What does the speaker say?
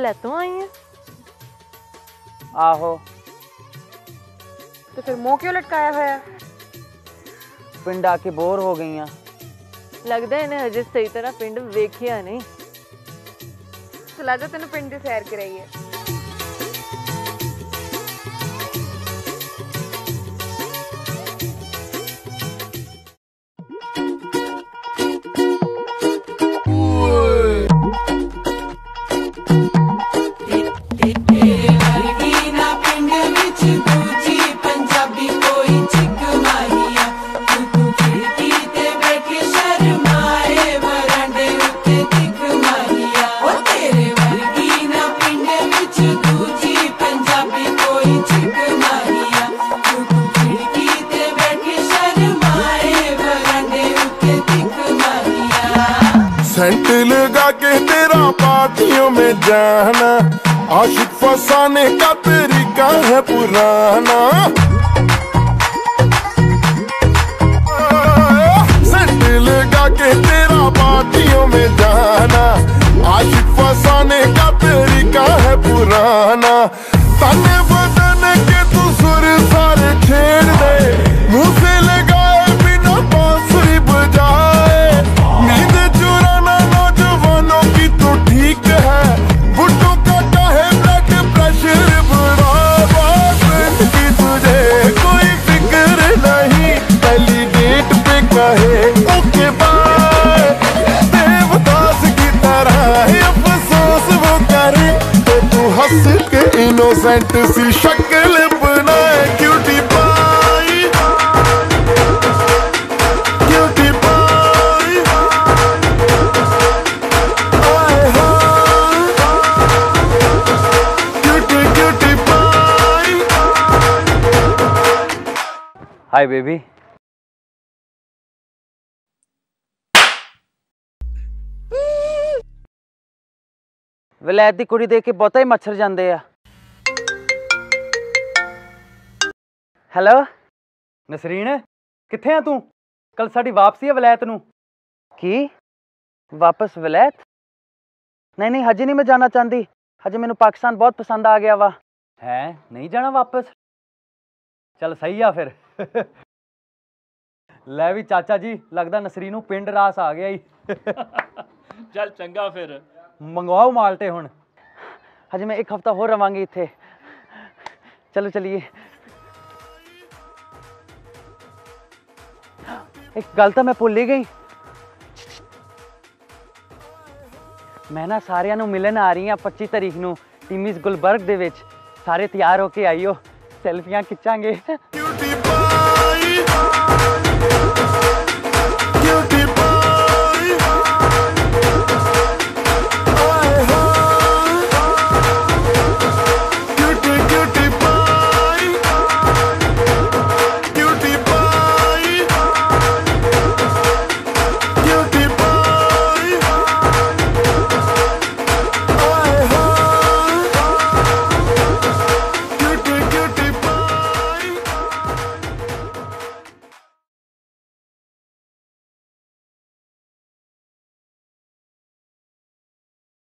वलैतों आई है? आहो। तो फिर मुंह क्यों लटकाया होया? पिंड आके बोर हो गई हैं। लगदा इन्हें हजे सही तरह पिंड वेखिया नहीं। चला जा तेन पिंड दी सैर कराइए। सेंट लगा के तेरा पार्टियों में जाना, आशिक फसाने का तरीका है पुराना। सेंट लगा के तेरा पार्टियों में जाना, आशिक फसाने का तरीका है पुराना। तने बदन के तू सुर सारे छेड़ दे, मुंह से लगाए बिना बांसुरी बजाए। नींद चुराना नौजवानों की तो ठीक है, बुड्ढों का चाहे ब्लड प्रेशर बराबर की तुझे कोई फिक्र नहीं। पहली डेट पे कहे ओके बाय, देवदास की तरह अफसोस वो करे तो तू हंस के इनोसेंट सी शक्ल बनाए। क्यूटी पाई, क्यूटी पाई, आए हाय, क्यूटी क्यूटी पाई। हाय बेबी। वलैत दी कुड़ी देख के बहुता ही मच्छर जांदे आ। हेलो नसरीन, किथे आ तू? कल साडी वापसी है वलैत नू। की वापस वलैत? नहीं नहीं, हजे नहीं मैं जाना चाहती। हजे मैनू पाकिस्तान बहुत पसंद आ गया वा। है नहीं जाना वापस? चल सही आ फिर। लै भी चाचा जी, लगदा नसरीन नू पिंड रास आ गया ही। चल चंगा फिर मंगवाओ माल्टे हुण। हजे मैं एक हफ्ता होर रवांगी इत्थे। चलो चलिए। एक गल तो मैं भुल ही गई, मैं ना सारिਆਂ ਨੂੰ मिलन आ रही हाँ 25 तारीख ਨੂੰ टिमीज गुलबर्ग दे विच। सारे तैयार होके आइयो, सेल्फियां खिंचांगे।